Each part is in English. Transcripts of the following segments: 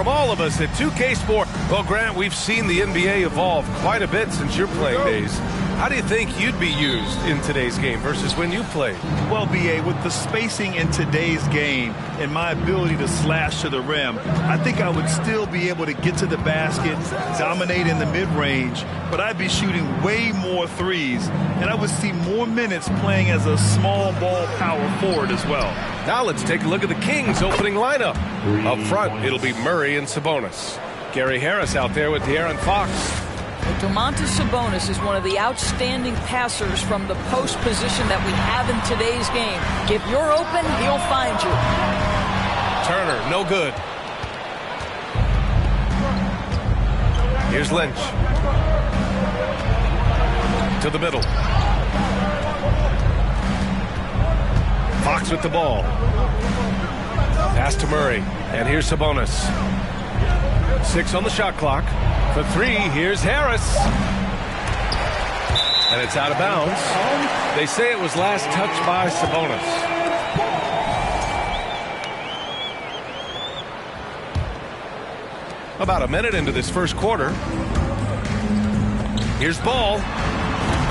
from all of us at 2K Sport. Well, Grant, we've seen the NBA evolve quite a bit since your playing days. How do you think you'd be used in today's game versus when you played? Well, B.A., with the spacing in today's game and my ability to slash to the rim, I think I would still be able to get to the basket, dominate in the mid-range, but I'd be shooting way more threes, and I would see more minutes playing as a small ball power forward as well. Now let's take a look at the Kings' opening lineup. Up front, it'll be Murray and Sabonis. Gary Harris out there with De'Aaron Fox. Domantas Sabonis is one of the outstanding passers from the post position that we have in today's game. If you're open, he'll find you. Turner, no good. Here's Lynch. To the middle. Fox with the ball. Pass to Murray. And here's Sabonis. 6 on the shot clock. For 3, here's Harris. And it's out of bounds. They say it was last touched by Sabonis. About a minute into this first quarter. Here's Ball.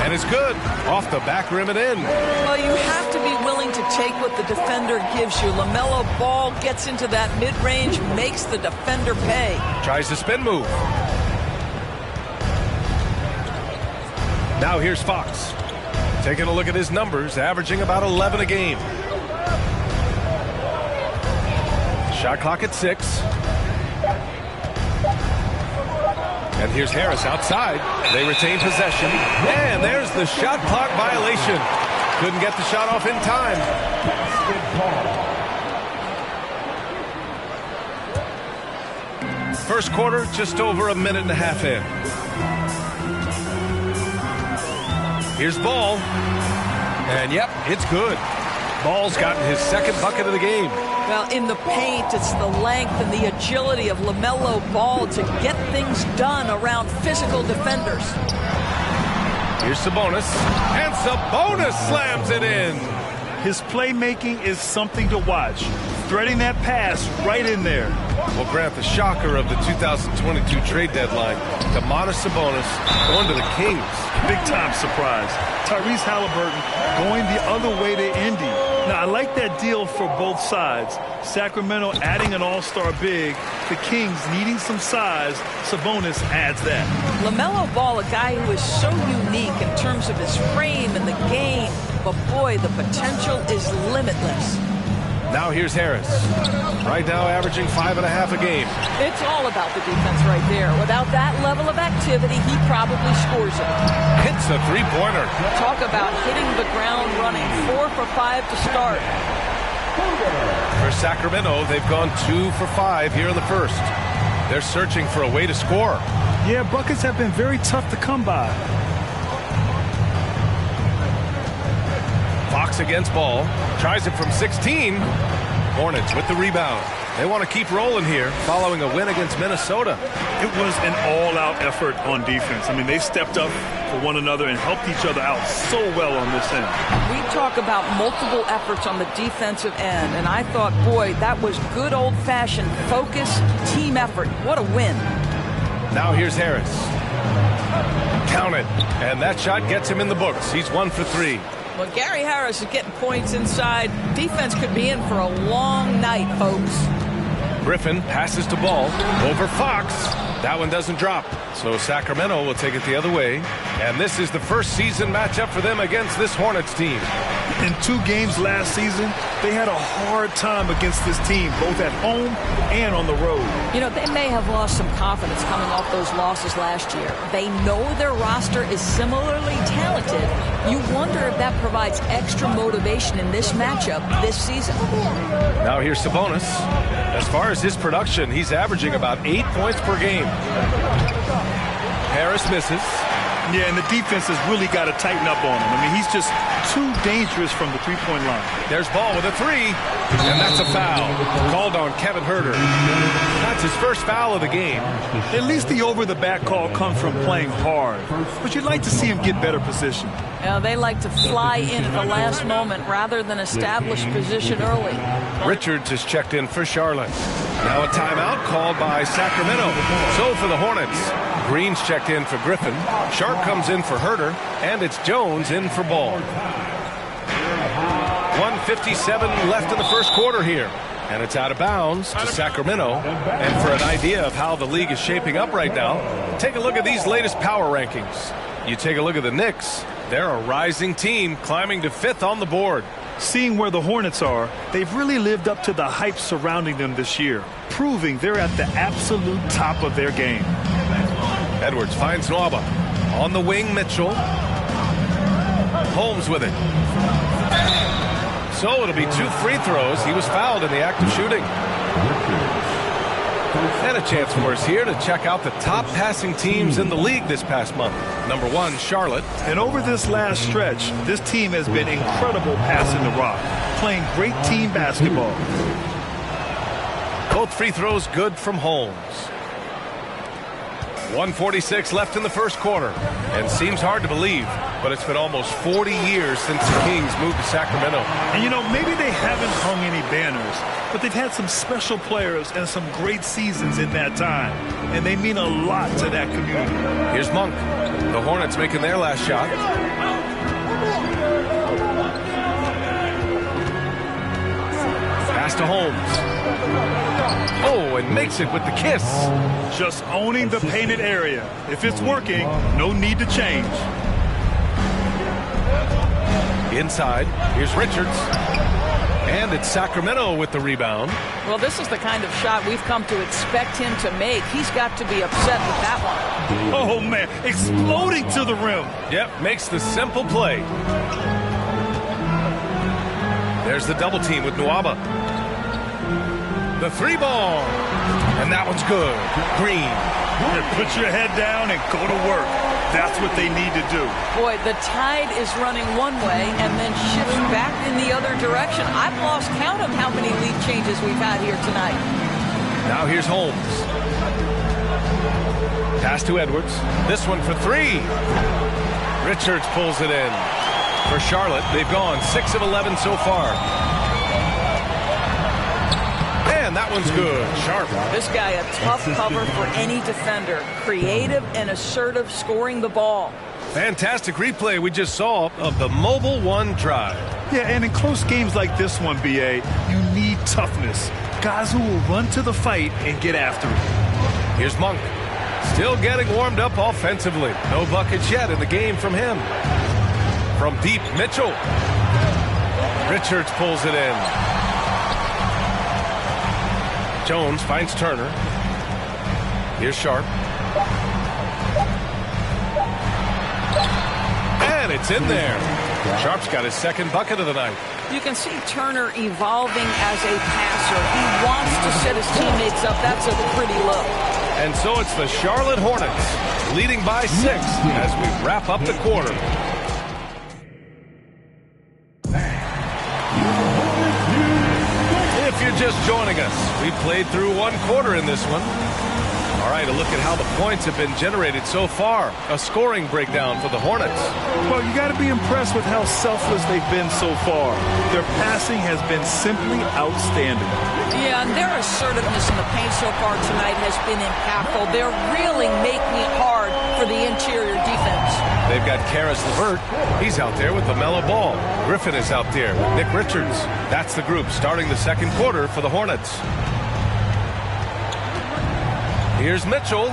And it's good. Off the back rim and in. Well, you have to be willing to take what the defender gives you. LaMelo Ball gets into that mid-range, makes the defender pay. Tries the spin move. Now here's Fox. Taking a look at his numbers, averaging about 11 a game. Shot clock at 6. And here's Harris outside. They retain possession. And there's the shot clock violation. Couldn't get the shot off in time. First quarter, just over a minute and a half in. Here's Ball. And yep, it's good. Ball's gotten his second bucket of the game. Well, in the paint, it's the length and the agility of LaMelo Ball to get things done around physical defenders. Here's Sabonis. And Sabonis slams it in. His playmaking is something to watch. Threading that pass right in there. Well, Grant, the shocker of the 2022 trade deadline, Domantas Sabonis going to the Kings. Big-time surprise. Tyrese Halliburton going the other way to Indy. Now, I like that deal for both sides. Sacramento adding an all-star big. The Kings needing some size. Sabonis adds that. LaMelo Ball, a guy who is so unique in terms of his frame and the game. But, boy, the potential is limitless. Now here's Harris. Right now averaging 5.5 a game. It's all about the defense right there. Without that level of activity, he probably scores it. Hits a three-pointer. Talk about hitting the ground running. 4 for 5 to start. For Sacramento, they've gone 2 for 5 here in the first. They're searching for a way to score. Yeah, buckets have been very tough to come by. Fox against Ball. Tries it from 16. Hornets with the rebound. They want to keep rolling here following a win against Minnesota. It was an all-out effort on defense. I mean, they stepped up for one another and helped each other out so well on this end. We talk about multiple efforts on the defensive end, and I thought, boy, that was good old-fashioned focus, team effort. What a win. Now here's Harris. Count it. And that shot gets him in the books. He's 1 for 3. Well, Gary Harris is getting points inside. Defense could be in for a long night, folks. Griffin passes to Ball. Over Fox. That one doesn't drop. So Sacramento will take it the other way. And this is the first season matchup for them against this Hornets team. In 2 games last season, they had a hard time against this team, both at home and on the road. You know, they may have lost some confidence coming off those losses last year. They know their roster is similarly talented. You wonder if that provides extra motivation in this matchup this season. Now here's Sabonis. As far as his production, he's averaging about 8 points per game. Harris misses. Yeah, and the defense has really got to tighten up on him. I mean, he's just too dangerous from the three-point line. There's Ball with a 3, and that's a foul. Called on Kevin Huerter. That's his first foul of the game. At least the over-the-back call comes from playing hard, but you'd like to see him get better position. They like to fly in at the last moment rather than establish position early. Richards is checked in for Charlotte. Now a timeout called by Sacramento. So for the Hornets, Green's checked in for Griffin. Sharp comes in for Herter. And it's Jones in for Ball. 1:57 left in the first quarter here. And it's out of bounds to Sacramento. And for an idea of how the league is shaping up right now, take a look at these latest power rankings. You take a look at the Knicks. They're a rising team climbing to 5th on the board. Seeing where the Hornets are, they've really lived up to the hype surrounding them this year, proving they're at the absolute top of their game. Edwards finds Nwaba. On the wing, Mitchell. Holmes with it. So it'll be 2 free throws. He was fouled in the act of shooting. And a chance for us here to check out the top passing teams in the league this past month. Number 1, Charlotte. And over this last stretch, this team has been incredible passing the rock, playing great team basketball. Both free throws good from Holmes. 1:46 left in the first quarter. And seems hard to believe, but it's been almost 40 years since the Kings moved to Sacramento. And you know, maybe they haven't hung any banners, but they've had some special players and some great seasons in that time. And they mean a lot to that community. Here's Monk. The Hornets making their last shot. Pass to Holmes. Oh, and makes it with the kiss. Just owning the painted area. If it's working, no need to change. Inside, here's Richards. And it's Sacramento with the rebound. Well, this is the kind of shot we've come to expect him to make. He's got to be upset with that one. Oh, man, exploding to the rim. Yep, makes the simple play. There's the double team with Nwaba. The 3-ball. And that one's good. Green. Put your head down and go to work. That's what they need to do. Boy, the tide is running one way and then shifts back in the other direction. I've lost count of how many lead changes we've had here tonight. Now here's Holmes. Pass to Edwards. This one for 3. Richards pulls it in. For Charlotte, they've gone 6 of 11 so far. And that one's good. Sharp. This guy a tough cover for any defender. Creative and assertive scoring the ball. Fantastic replay we just saw of the Mobile One drive. Yeah, and in close games like this one, BA, you need toughness. Guys who will run to the fight and get after it. Here's Monk. Still getting warmed up offensively. No buckets yet in the game from him. From deep, Mitchell. Richards pulls it in. Jones finds Turner. Here's Sharp. And it's in there. Sharp's got his second bucket of the night. You can see Turner evolving as a passer. He wants to set his teammates up. That's a pretty look. And so it's the Charlotte Hornets leading by 6 as we wrap up the quarter. If you're just joining us, we played through 1 quarter in this one. All right, a look at how the points have been generated so far. A scoring breakdown for the Hornets. Well, you got to be impressed with how selfless they've been so far. Their passing has been simply outstanding. Yeah, and their assertiveness in the paint so far tonight has been impactful. They're really making it hard for the interior defense. They've got Karis LeVert. He's out there with LaMelo Ball. Griffin is out there with Nick Richards. That's the group starting the second quarter for the Hornets. Here's Mitchell.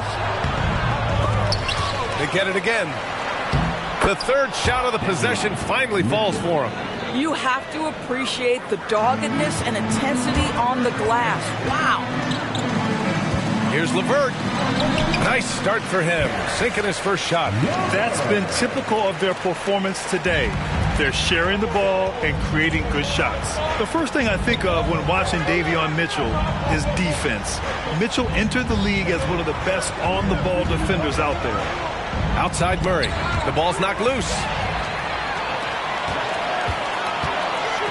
They get it again. The third shot of the possession finally falls for him. You have to appreciate the doggedness and intensity on the glass. Wow. Here's LeVert. Nice start for him, sinking his first shot. That's been typical of their performance today. They're sharing the ball and creating good shots. The first thing I think of when watching Davion Mitchell is defense. Mitchell entered the league as one of the best on-the-ball defenders out there. Outside Murray. The ball's knocked loose.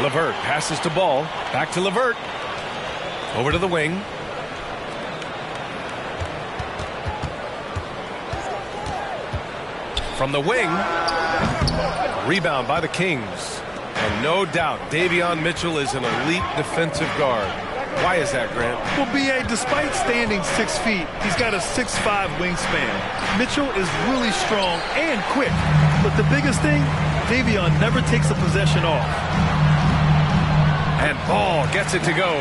LeVert passes to Ball. Back to LeVert. Over to the wing. From the wing. Rebound by the Kings. And no doubt, Davion Mitchell is an elite defensive guard. Why is that, Grant? Well, B.A., despite standing 6 feet, he's got a 6'5" wingspan. Mitchell is really strong and quick. But the biggest thing, Davion never takes a possession off. And Ball gets it to go.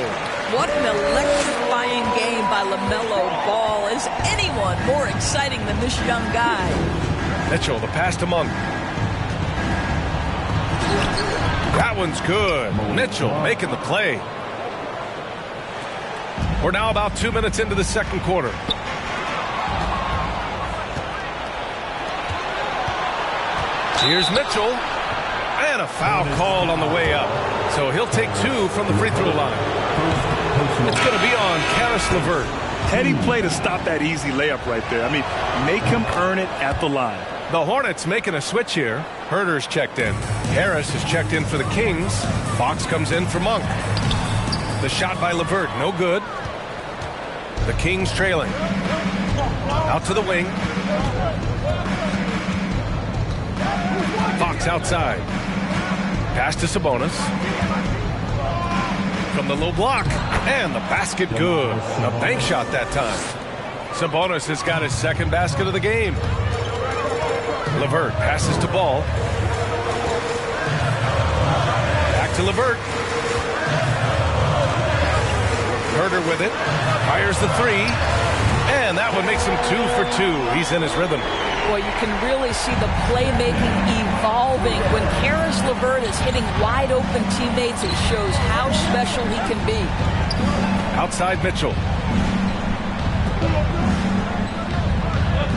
What an electrifying game by LaMelo Ball. Is anyone more exciting than this young guy? Mitchell, the pass to Monk. That one's good. Mitchell making the play. We're now about 2 minutes into the second quarter. Here's Mitchell. And a foul called on the way up. So he'll take 2 from the free throw line. It's going to be on Caris LeVert. Heady play to stop that easy layup right there. I mean, make him earn it at the line. The Hornets making a switch here. Herter's checked in. Harris is checked in for the Kings. Fox comes in for Monk. The shot by LeVert, no good. The Kings trailing. Out to the wing. Fox outside. Pass to Sabonis. From the low block. And the basket good. A bank shot that time. Sabonis has got his second basket of the game. LeVert passes to Ball. Back to LeVert. Herter with it. Fires the 3. And that one makes him 2 for 2. He's in his rhythm. Boy, you can really see the playmaking evolving. When Caris LeVert is hitting wide open teammates, it shows how special he can be. Outside Mitchell.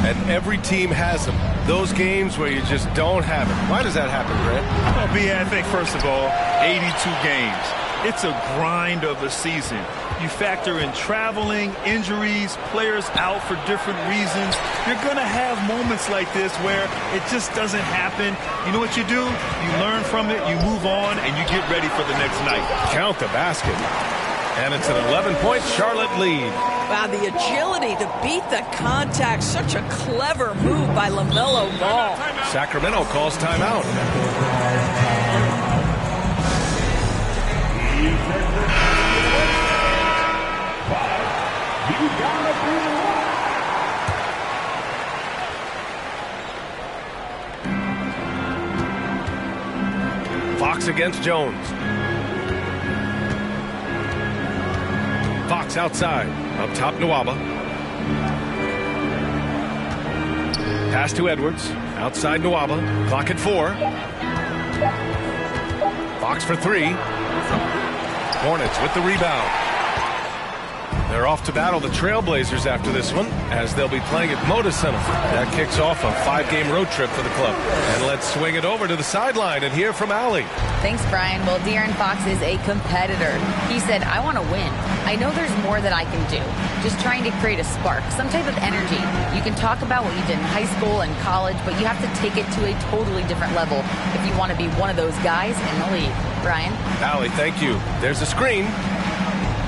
And every team has them. Those games where you just don't have it. Why does that happen, Grant? Well, B, I think, first of all, 82 games. It's a grind of a season. You factor in traveling, injuries, players out for different reasons. You're going to have moments like this where it just doesn't happen. You know what you do? You learn from it, you move on, and you get ready for the next night. Count the basket. And it's an 11-point Charlotte lead. Wow, the agility to beat the contact. Such a clever move by LaMelo Ball. Sacramento calls timeout. Fox against Jones. Fox outside. Up top, Nwaba. Pass to Edwards. Outside Nwaba. Clock at 4. Fox for 3. Hornets with the rebound. They're off to battle the Trailblazers after this one, as they'll be playing at Moda Center. That kicks off a 5-game road trip for the club. And let's swing it over to the sideline and hear from Allie. Thanks, Brian. Well, De'Aaron Fox is a competitor. He said, I want to win. I know there's more that I can do. Just trying to create a spark, some type of energy. You can talk about what you did in high school and college, but you have to take it to a totally different level if you want to be one of those guys in the league. Brian? Allie, thank you. There's a screen.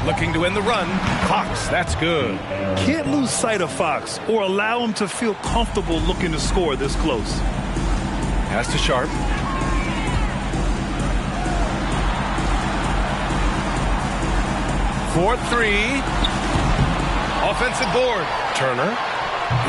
Looking to end the run. Fox, that's good. Can't lose sight of Fox or allow him to feel comfortable looking to score this close. Pass to Sharp. For 3. Offensive board. Turner.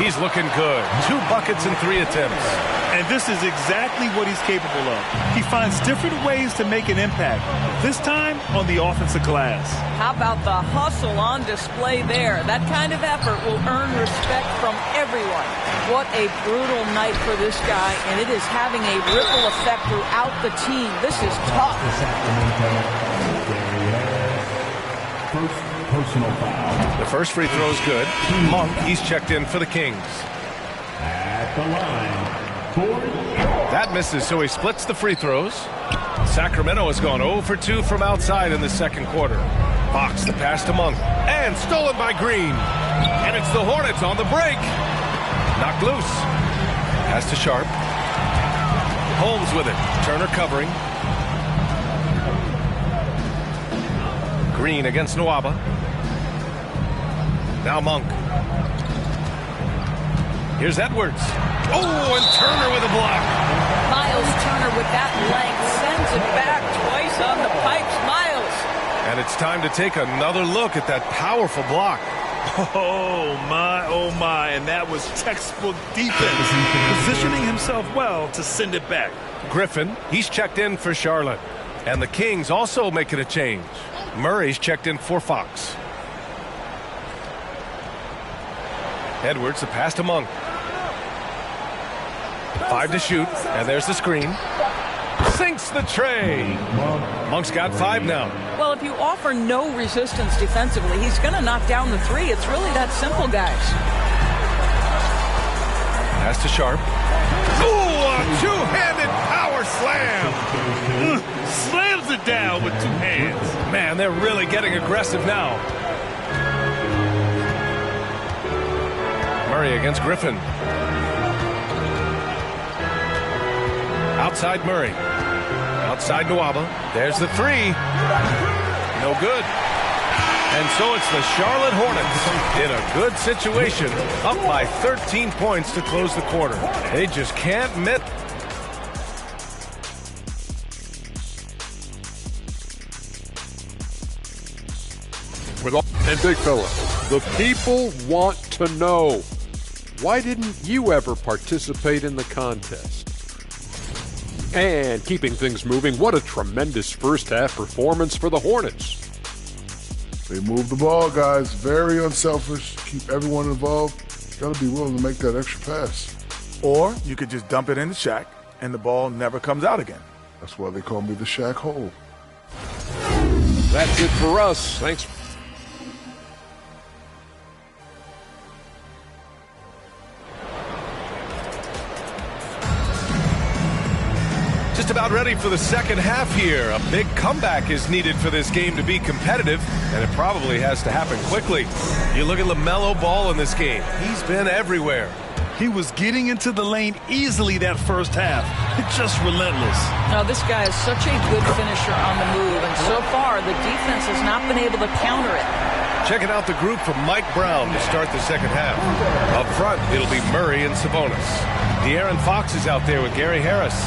He's looking good. 2 buckets and 3 attempts. And this is exactly what he's capable of. He finds different ways to make an impact. This time on the offensive glass. How about the hustle on display there? That kind of effort will earn respect from everyone. What a brutal night for this guy, and it is having a ripple effect throughout the team. This is tough. Personal foul. The first free throw is good. Monk, he's checked in for the Kings. At the line. That misses, so he splits the free throws. Sacramento has gone 0 for 2 from outside in the second quarter. Fox, the pass to Monk. And stolen by Green. And it's the Hornets on the break. Knocked loose. Pass to Sharp. Holmes with it. Turner covering. Green against Nwaba. Now Monk. Here's Edwards. Oh, and Turner with a block. Miles Turner with that length sends it back twice on the pipes. Miles. And it's time to take another look at that powerful block. Oh, my, and that was textbook defense. Positioning himself well to send it back. Griffin, he's checked in for Charlotte. And the Kings also making a change. Murray's checked in for Fox. Edwards, the pass to Monk. 5 to shoot, and there's the screen. Sinks the tray. Monk's got 5 now. Well, if you offer no resistance defensively, he's going to knock down the 3. It's really that simple, guys. Pass to Sharp. Ooh, a two-handed power slam. Slams it down with 2 hands. Man, they're really getting aggressive now. Murray against Griffin. Outside Murray. Outside Nwaba. There's the 3. No good. And so it's the Charlotte Hornets in a good situation, up by 13 points to close the quarter. They just can't miss. And big fella, the people want to know, why didn't you ever participate in the contest? And keeping things moving, what a tremendous first half performance for the Hornets. They move the ball, guys. Very unselfish. Keep everyone involved. Got to be willing to make that extra pass. Or you could just dump it in the Shaq, and the ball never comes out again. That's why they call me the Shaq Hole. That's it for us. Thanks. Just about ready for the second half here. A big comeback is needed for this game to be competitive, and it probably has to happen quickly. You look at LaMelo Ball in this game. He's been everywhere. He was getting into the lane easily that first half. Just relentless. Now, this guy is such a good finisher on the move, and so far the defense has not been able to counter it. Checking out the group from Mike Brown to start the second half. Up front, it'll be Murray and Sabonis. De'Aaron Fox is out there with Gary Harris.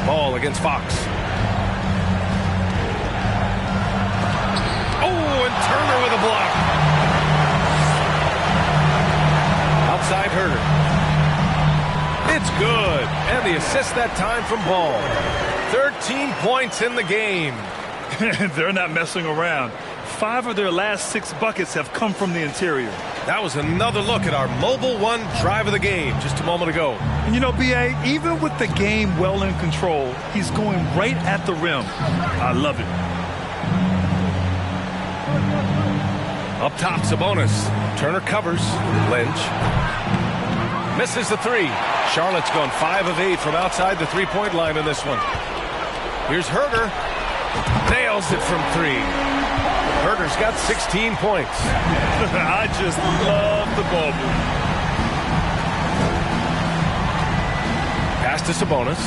Ball against Fox. Oh, and Turner with a block. Outside Herter. It's good. And the assist that time from Ball. 13 points in the game. They're not messing around. 5 of their last 6 buckets have come from the interior. That was another look at our Mobile One drive of the game just a moment ago. And you know, B.A., even with the game well in control, he's going right at the rim. I love it. Up top, Sabonis. Turner covers. Lynch. Misses the 3. Charlotte's gone 5 of 8 from outside the three-point line in this one. Here's Herter. Nails it from 3. Herter's got 16 points. I just love the ball move. Pass to Sabonis.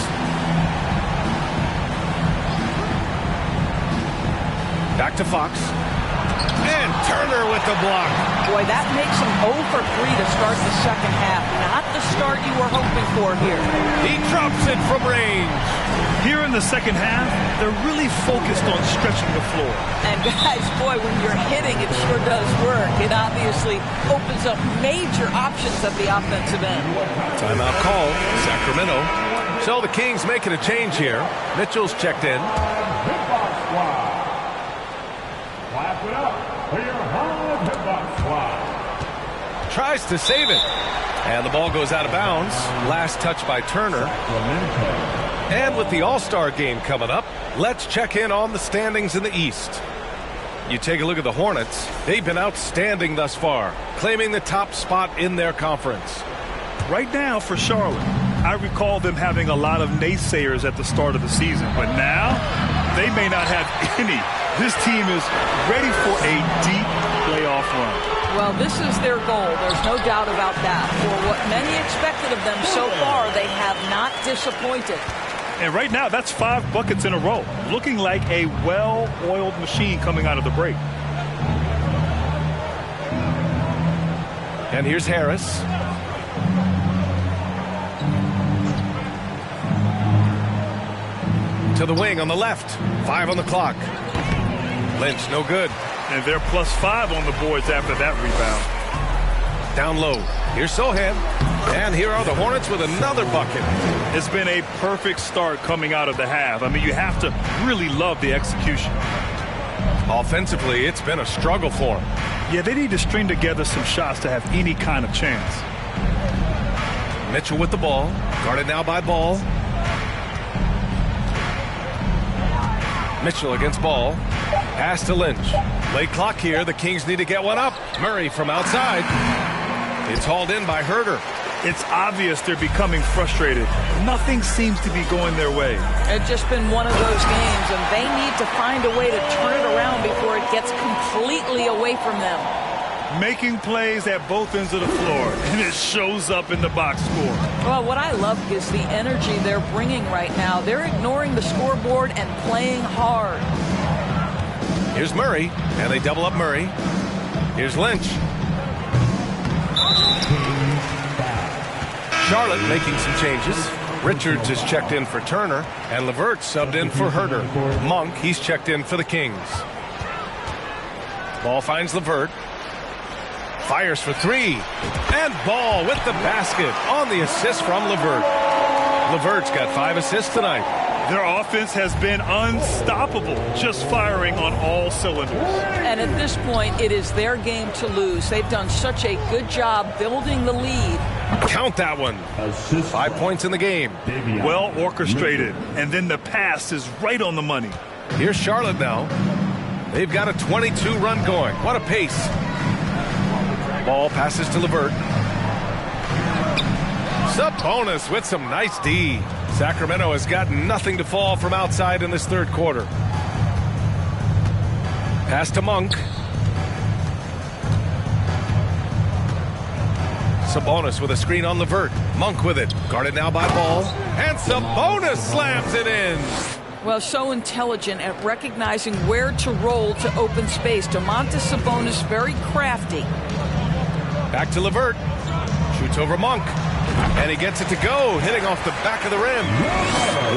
Back to Fox. And Turner with the block. Boy, that makes him 0 for 3 to start the second half. Not the start you were hoping for here. He drops it from range. Here in the second half, they're really focused on stretching the floor. And guys, boy, when you're hitting, it sure does work. It obviously opens up major options at the offensive end. Timeout call, Sacramento. So the Kings making a change here. Mitchell's checked in. Clap it up for your hard hit-box squad. Tries to save it. And the ball goes out of bounds. Last touch by Turner. And with the All-Star game coming up, let's check in on the standings in the East. You take a look at the Hornets. They've been outstanding thus far, claiming the top spot in their conference. Right now for Charlotte, I recall them having a lot of naysayers at the start of the season, but now they may not have any. This team is ready for a deep playoff run. Well, this is their goal. There's no doubt about that. For what many expected of them so far, they have not disappointed. And right now, that's 5 buckets in a row, looking like a well-oiled machine coming out of the break. And here's Harris. To the wing on the left. 5 on the clock. Lynch, no good. And they're +5 on the boards after that rebound. Down low. Here's Sohan. And here are the Hornets with another bucket. It's been a perfect start coming out of the half. I mean, you have to really love the execution. Offensively, it's been a struggle for them. Yeah, they need to string together some shots to have any kind of chance. Mitchell with the ball. Guarded now by Ball. Mitchell against Ball. Pass to Lynch. Late clock here. The Kings need to get one up. Murray from outside. It's hauled in by Herder. It's obvious they're becoming frustrated. Nothing seems to be going their way. It's just been one of those games, and they need to find a way to turn it around before it gets completely away from them. Making plays at both ends of the floor, and it shows up in the box score. Well, what I love is the energy they're bringing right now. They're ignoring the scoreboard and playing hard. Here's Murray, and they double up Murray. Here's Lynch. Charlotte making some changes. Richards is checked in for Turner, and LeVert subbed in for Herder. Monk, he's checked in for the Kings. Ball finds LeVert. Fires for 3. And Ball with the basket on the assist from LeVert. LeVert's got 5 assists tonight. Their offense has been unstoppable, just firing on all cylinders. And at this point, it is their game to lose. They've done such a good job building the lead. Count that one. 5 points in the game. Well orchestrated. And then the pass is right on the money. Here's Charlotte now. They've got a 22 run going. What a pace. Ball passes to LeVert. Sabonis with some nice D. Sacramento has got nothing to fall from outside in this third quarter. Pass to Monk. Sabonis with a screen on LeVert. Monk with it. Guarded now by Ball. And Sabonis slams it in. Well, so intelligent at recognizing where to roll to open space. Domantas Sabonis very crafty. Back to LeVert. Shoots over Monk. And he gets it to go, hitting off the back of the rim.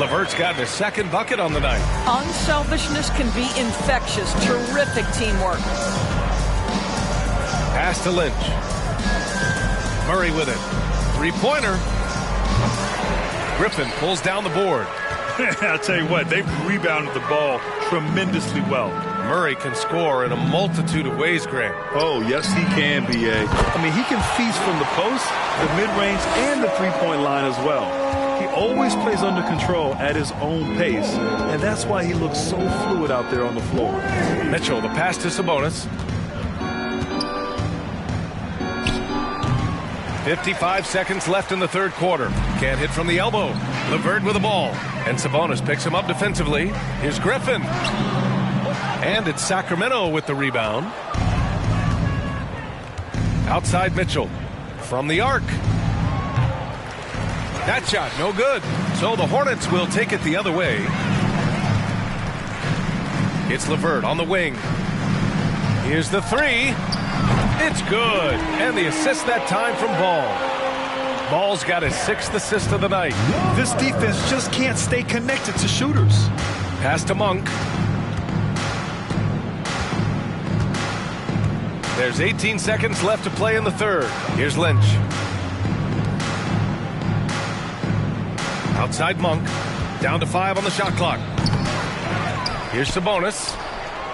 LeVert's gotten his second bucket on the night. Unselfishness can be infectious. Terrific teamwork. Pass to Lynch. Murray with it. 3-pointer. Griffin pulls down the board. I'll tell you what, they've rebounded the ball tremendously well. Murray can score in a multitude of ways, Grant. Oh, yes, he can, B.A. I mean, he can feast from the post, the mid-range, and the three-point line as well. He always plays under control at his own pace, and that's why he looks so fluid out there on the floor. Mitchell, the pass to Sabonis. 55 seconds left in the third quarter. Can't hit from the elbow. LeVert with the ball. And Sabonis picks him up defensively. Here's Griffin. And it's Sacramento with the rebound. Outside Mitchell. From the arc. That shot, no good. So the Hornets will take it the other way. It's LeVert on the wing. Here's the 3. It's good. And the assist that time from Ball. Ball's got his 6th assist of the night. This defense just can't stay connected to shooters. Pass to Monk. There's 18 seconds left to play in the third. Here's Lynch. Outside Monk. Down to 5 on the shot clock. Here's Sabonis.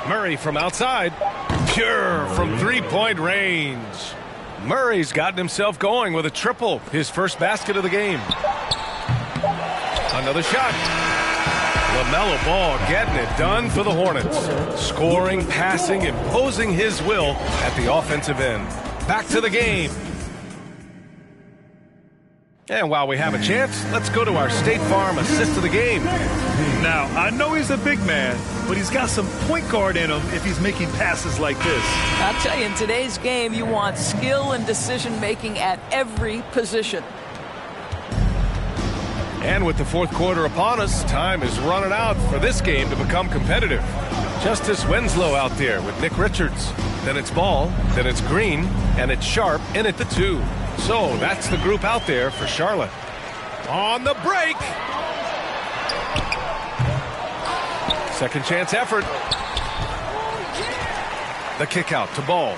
Murray from outside. Pure from three-point range. Murray's gotten himself going with a triple. His first basket of the game. Another shot. LaMelo Ball getting it done for the Hornets. Scoring, passing, imposing his will at the offensive end. Back to the game. And while we have a chance, let's go to our State Farm assist of the game. Now, I know he's a big man, but he's got some point guard in him if he's making passes like this. I'll tell you, in today's game, you want skill and decision-making at every position. And with the fourth quarter upon us, time is running out for this game to become competitive. Justice Winslow out there with Nick Richards. then it's Ball, then it's Green, and it's Sharp in at the 2. So that's the group out there for Charlotte. On the break. Second chance effort. The kick out to Ball.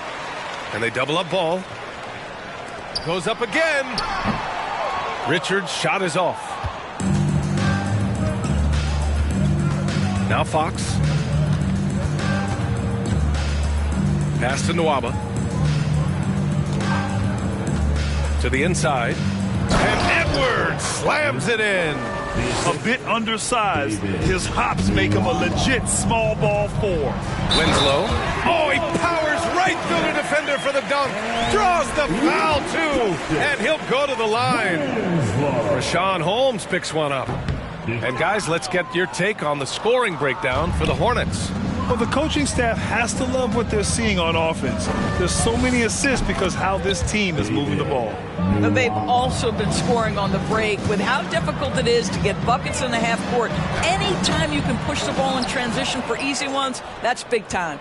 And they double up Ball. Goes up again. Richards' shot is off. Now Fox. Pass to Nwaba. To the inside. And Edwards slams it in. A bit undersized. His hops make him a legit small ball 4. Winslow. Oh, he powers right through the defender for the dunk. Draws the foul, too. And he'll go to the line. Rashawn Holmes picks one up. And, guys, let's get your take on the scoring breakdown for the Hornets. Well, the coaching staff has to love what they're seeing on offense. There's so many assists because how this team is moving the ball. But they've also been scoring on the break with how difficult it is to get buckets in the half court. Anytime you can push the ball in transition for easy ones, that's big time.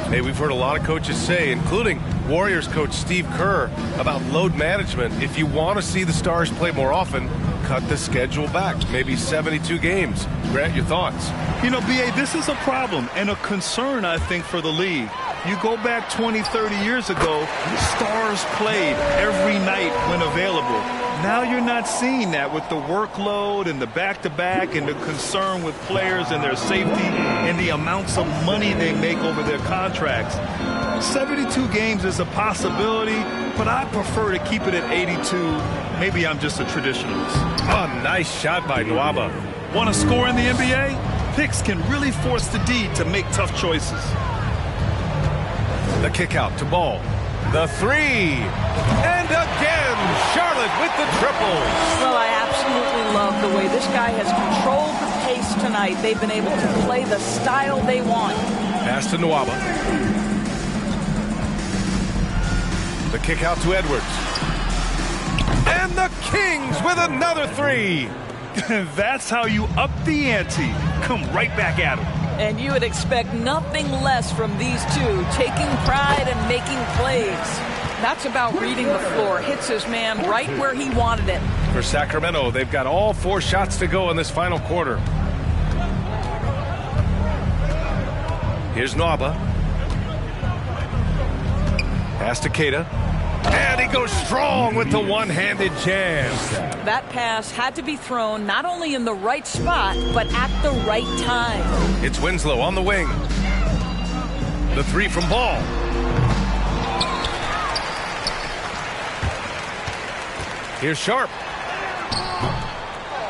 Hey, we've heard a lot of coaches say, including Warriors coach Steve Kerr, about load management. If you want to see the Stars play more often, cut the schedule back, maybe 72 games. Grant, your thoughts? You know, B.A., this is a problem and a concern, I think, for the league. You go back 20, 30 years ago, the Stars played every night when available. Now you're not seeing that with the workload and the back-to-back and the concern with players and their safety and the amounts of money they make over their contracts. 72 games is a possibility, but I prefer to keep it at 82. Maybe I'm just a traditionalist. Oh, nice shot by Nwaba. Want to score in the NBA? Picks can really force the D to make tough choices. The kick out to Ball. The 3. And again, Charlotte with the triple. Well, I absolutely love the way this guy has controlled the pace tonight. They've been able to play the style they want. Pass to Nwaba. The kick out to Edwards. And the Kings with another 3. That's how you up the ante. Come right back at him. And you would expect nothing less from these two, taking pride and making plays. That's about reading the floor. Hits his man right where he wanted it. For Sacramento, they've got all 4 shots to go in this final quarter. Here's Nwaba. Pass to Keita. And he goes strong with the one-handed jam. That pass had to be thrown not only in the right spot, but at the right time. It's Winslow on the wing. The 3 from Ball. Here's Sharp.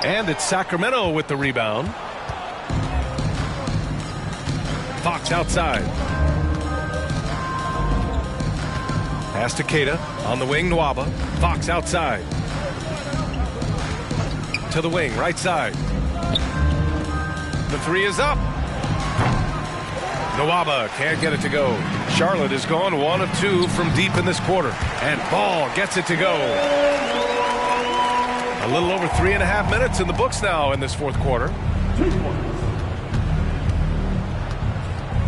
And it's Sacramento with the rebound. Fox outside. Pass to Keita. On the wing, Nwaba. Fox outside. To the wing, right side. The 3 is up. Nwaba can't get it to go. Charlotte is gone 1 of 2 from deep in this quarter. And Ball gets it to go. A little over 3.5 minutes in the books now in this fourth quarter.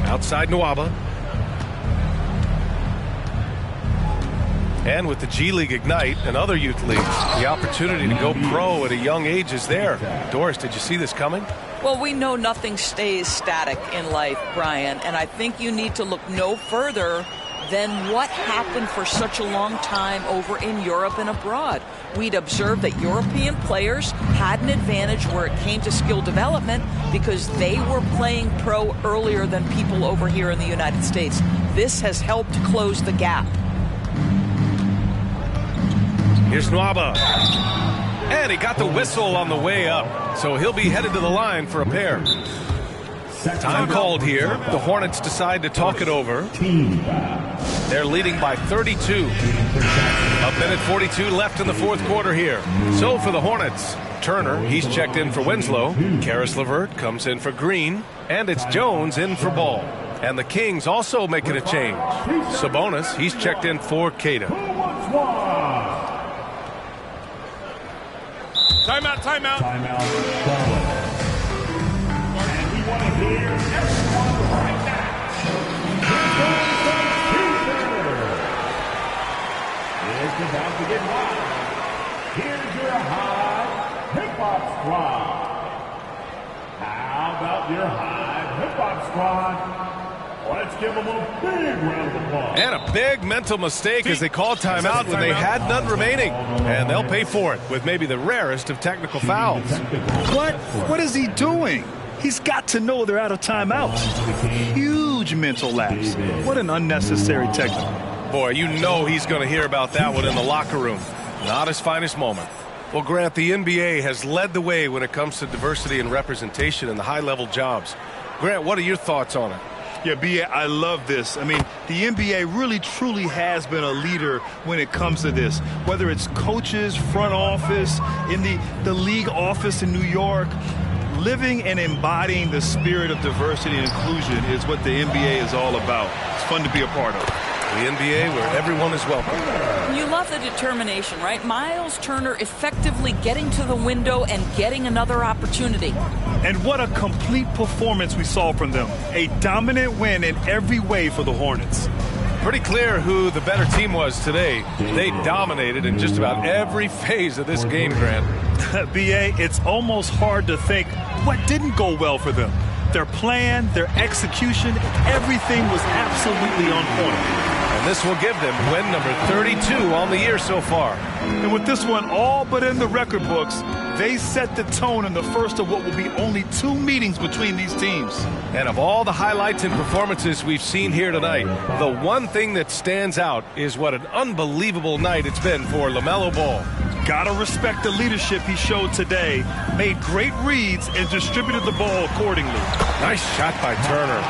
Outside Nwaba. And with the G League Ignite and other youth leagues, the opportunity to go pro at a young age is there. Doris, did you see this coming? Well, we know nothing stays static in life, Brian, and I think you need to look no further than what happened for such a long time over in Europe and abroad. We'd observed that European players had an advantage where it came to skill development because they were playing pro earlier than people over here in the United States. This has helped close the gap. Here's Nwaba. And he got the whistle on the way up, so he'll be headed to the line for a pair. Time called here. The Hornets decide to talk it over. They're leading by 32. 1:42 left in the fourth quarter here. So for the Hornets, Turner, he's checked in for Winslow. Karis LeVert comes in for Green. And it's Jones in for Ball. And the Kings also making a change. Sabonis, he's checked in for Keita. Timeout. And we want to hear everyone. squad. Let's give them a big round of applause. And a big mental mistake as they called timeout when they had none remaining. And they'll pay for it with maybe the rarest of technical fouls. What is he doing? He's got to know they're out of timeouts. Huge mental lapse. What an unnecessary technical. Boy, you know he's going to hear about that one in the locker room. Not his finest moment. Well, Grant, the NBA has led the way when it comes to diversity and representation in the high-level jobs. Grant, what are your thoughts on it? Yeah, B.A., I love this. I mean, the NBA really, truly has been a leader when it comes to this. Whether it's coaches, front office, in the league office in New York, living and embodying the spirit of diversity and inclusion is what the NBA is all about. It's fun to be a part of. The NBA where everyone is welcome. You love the determination, right? Miles Turner effectively getting to the window and getting another opportunity. And what a complete performance we saw from them. A dominant win in every way for the Hornets. Pretty clear who the better team was today. They dominated in just about every phase of this game, Grant. B.A., it's almost hard to think what didn't go well for them. Their plan, their execution, everything was absolutely on point. And this will give them win number 32 on the year so far. And with this one all but in the record books, they set the tone in the first of what will be only 2 meetings between these teams. And of all the highlights and performances we've seen here tonight, the one thing that stands out is what an unbelievable night it's been for LaMelo Ball. Gotta respect the leadership he showed today. Made great reads and distributed the ball accordingly. Nice shot by Turner.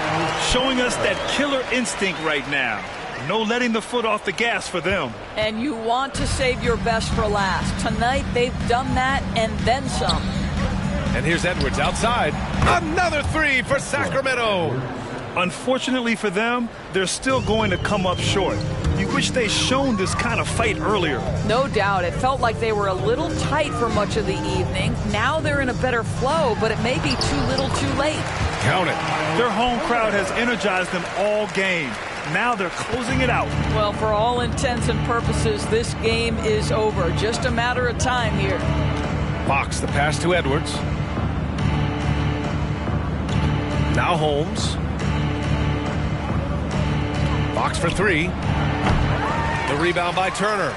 Showing us that killer instinct right now. No letting the foot off the gas for them. And you want to save your best for last. Tonight, they've done that and then some. And here's Edwards outside. Another 3 for Sacramento. Unfortunately for them, they're still going to come up short. You wish they'd shown this kind of fight earlier. No doubt. It felt like they were a little tight for much of the evening. Now they're in a better flow, but it may be too little too late. Count it. Their home crowd has energized them all game. Now they're closing it out. Well, for all intents and purposes, this game is over. Just a matter of time here. Fox, the pass to Edwards. Now Holmes. Fox for 3. The rebound by Turner.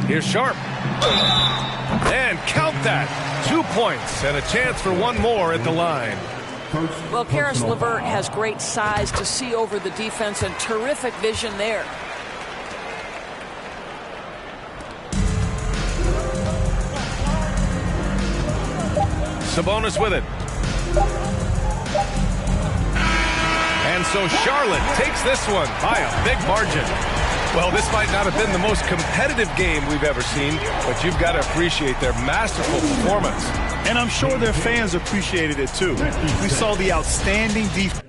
Here's Sharp. And count that. 2 points and a chance for one more at the line. Well, Karis LeVert has great size to see over the defense and terrific vision there. Sabonis with it. And so Charlotte takes this one by a big margin. Well, this might not have been the most competitive game we've ever seen, but you've got to appreciate their masterful performance. And I'm sure their fans appreciated it too. We saw the outstanding defense.